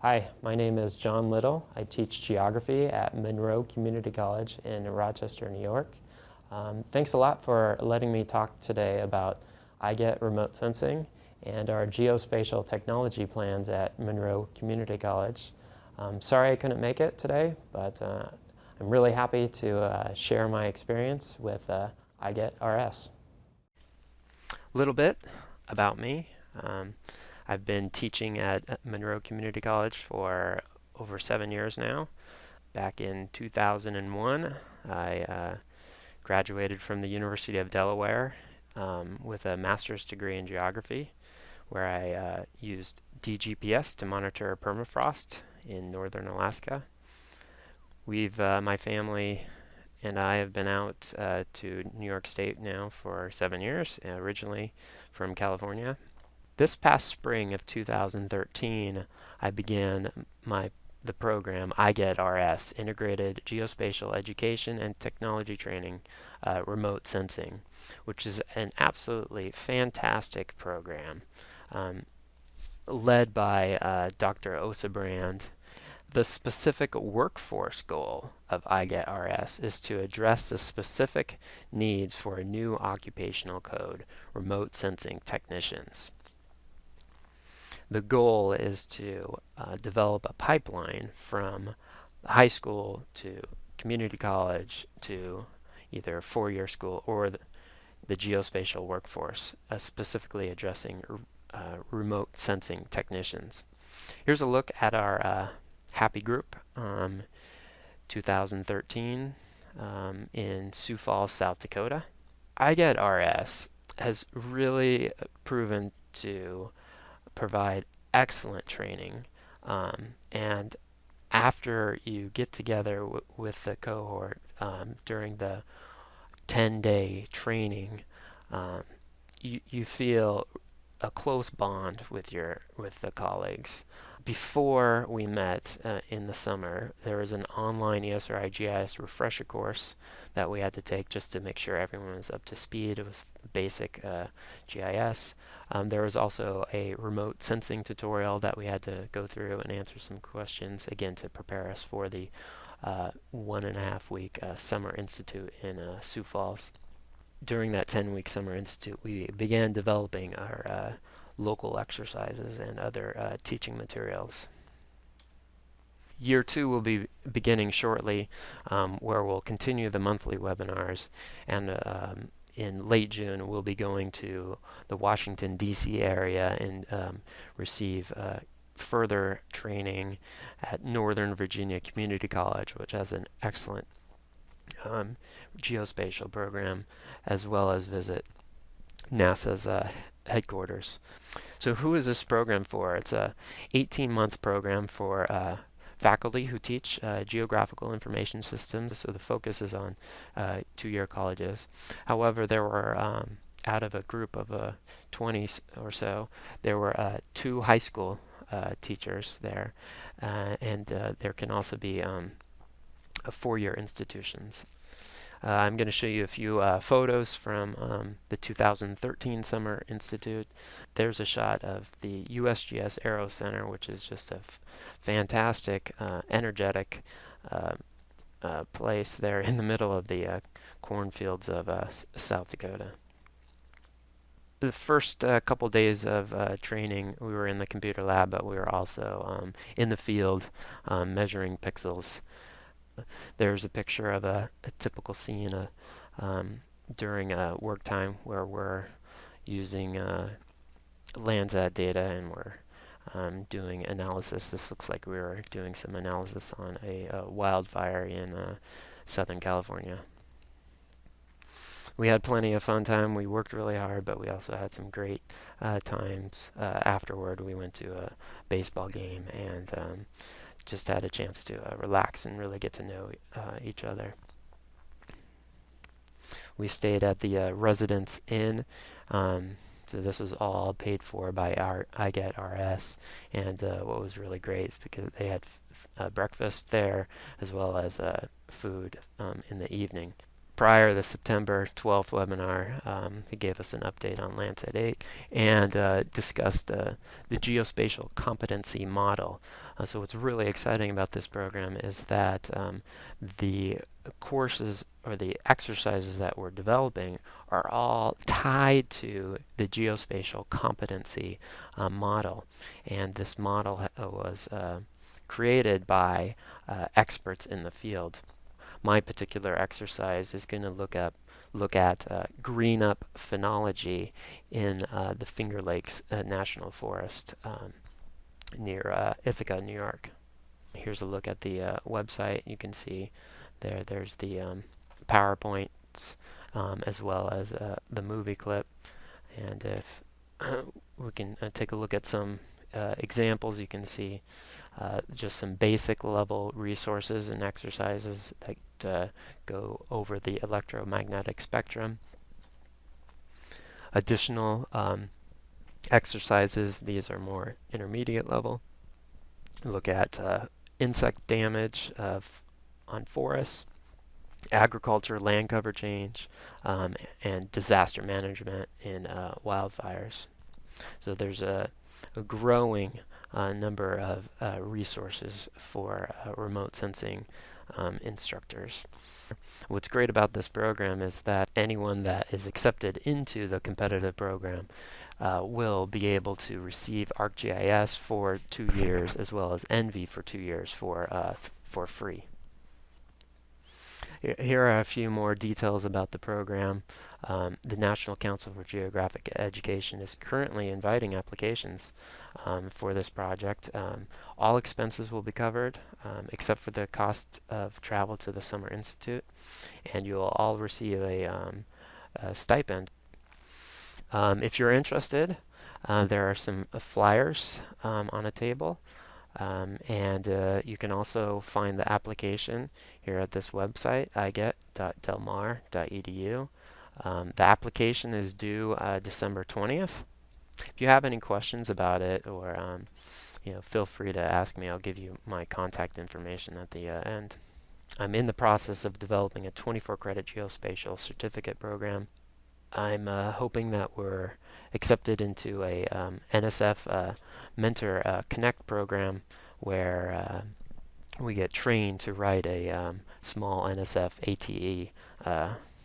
Hi, my name is John Little. I teach geography at Monroe Community College in Rochester, New York. Thanks a lot for letting me talk today about iGETT remote sensing and our geospatial technology plans at Monroe Community College. Sorry I couldn't make it today, but I'm really happy to share my experience with iGETT-RS. A little bit about me. I've been teaching at Monroe Community College for over 7 years now. Back in 2001, I graduated from the University of Delaware with a master's degree in geography, where I used DGPS to monitor permafrost in northern Alaska. My family and I have been out to New York State now for 7 years, originally from California. This past spring of 2013, I began the program iGETT-RS, Integrated Geospatial Education and Technology Training, Remote Sensing, which is an absolutely fantastic program led by Dr. Osabrand. The specific workforce goal of iGETT-RS is to address the specific needs for a new occupational code, remote sensing technicians. The goal is to develop a pipeline from high school to community college to either a four-year school or the geospatial workforce, specifically addressing remote sensing technicians. Here's a look at our happy group 2013 in Sioux Falls, South Dakota. iGETT-RS has really proven to provide excellent training, and after you get together with the cohort during the 10-day training, you feel a close bond with the colleagues. Before we met in the summer, there was an online ESRI GIS refresher course that we had to take just to make sure everyone was up to speed with basic GIS. There was also a remote sensing tutorial that we had to go through and answer some questions, again, to prepare us for the 1.5-week summer institute in Sioux Falls. During that 10-week summer institute, we began developing our local exercises and other teaching materials. Year 2 will be beginning shortly, where we'll continue the monthly webinars, and in late June we'll be going to the Washington, D.C. area and receive further training at Northern Virginia Community College, which has an excellent geospatial program, as well as visit NASA's headquarters. So who is this program for? It's a 18-month program for faculty who teach geographical information systems, so the focus is on two-year colleges. However, there were, out of a group of 20 or so, there were 2 high school teachers there, and there can also be 4-year institutions. I'm going to show you a few photos from the 2013 Summer Institute. There's a shot of the USGS Aero Center, which is just a fantastic, energetic place there in the middle of the cornfields of South Dakota. The first couple days of training, we were in the computer lab, but we were also in the field measuring pixels. There's a picture of a typical scene during work time where we're using Landsat data and we're doing analysis. This looks like we were doing some analysis on a wildfire in Southern California. We had plenty of fun time. We worked really hard, but we also had some great times afterward. We went to a baseball game and just had a chance to relax and really get to know each other. We stayed at the Residence Inn, so this was all paid for by our iGETT-RS, and what was really great is because they had breakfast there as well as food in the evening. prior to the September 12th webinar, he gave us an update on Landsat 8 and discussed the geospatial competency model. So what's really exciting about this program is that the courses or the exercises that we're developing are all tied to the geospatial competency model. And this model was created by experts in the field. My particular exercise is going to look at green up phenology in the Finger Lakes National Forest near Ithaca, New York. Here's a look at the website. You can see there's the PowerPoints as well as the movie clip. And if we can take a look at some examples, you can see just some basic level resources and exercises that go over the electromagnetic spectrum. Additional exercises, these are more intermediate level. Look at insect damage on forests, agriculture, land cover change, and disaster management in wildfires. So there's a growing number of resources for remote sensing instructors. What's great about this program is that anyone that is accepted into the competitive program will be able to receive ArcGIS for 2 years as well as ENVI for 2 years for free. Here are a few more details about the program. The National Council for Geographic Education is currently inviting applications for this project. All expenses will be covered except for the cost of travel to the Summer Institute, and you'll all receive a stipend. If you're interested, there are some flyers on a table. You can also find the application here at this website, iGETT.delmar.edu. The application is due December 20th. If you have any questions about it, or feel free to ask me. I'll give you my contact information at the end. I'm in the process of developing a 24-credit geospatial certificate program. I'm hoping that we're accepted into a NSF Mentor Connect program where we get trained to write a small NSF ATE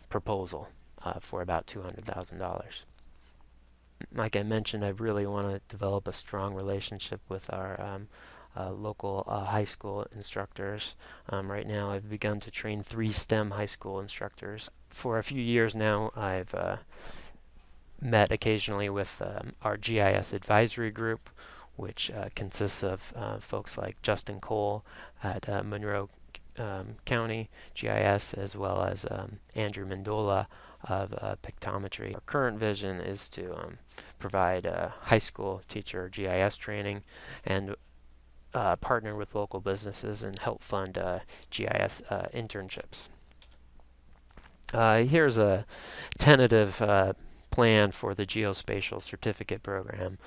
proposal for about $200,000. Like I mentioned, I really want to develop a strong relationship with our local high school instructors. Right now I've begun to train 3 STEM high school instructors. For a few years now, I've met occasionally with our GIS advisory group, which consists of folks like Justin Cole at Monroe County GIS, as well as Andrew Mendola of Pictometry. Our current vision is to provide high school teacher GIS training and partner with local businesses and help fund GIS internships. Here's a tentative plan for the geospatial certificate program.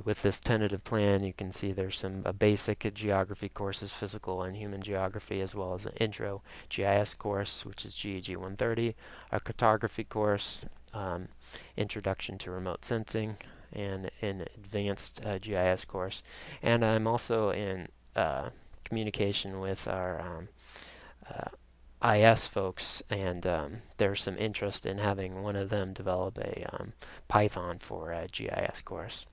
With this tentative plan, you can see there's some basic geography courses, physical and human geography, as well as an intro GIS course, which is GEG 130, a cartography course, introduction to remote sensing, and an advanced GIS course. And I'm also in communication with our IS folks, and there's some interest in having one of them develop a Python for a GIS course.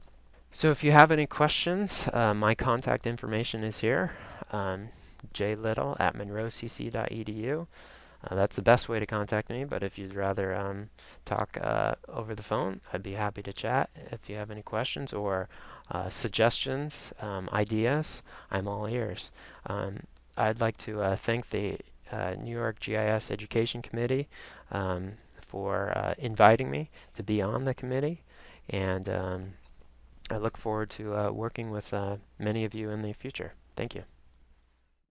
So if you have any questions, my contact information is here, jlittle@monroecc.edu. That's the best way to contact me, but if you'd rather talk over the phone, I'd be happy to chat. If you have any questions or suggestions, ideas, I'm all ears. I'd like to thank the New York GIS Education Committee for inviting me to be on the committee, and I look forward to working with many of you in the future. Thank you.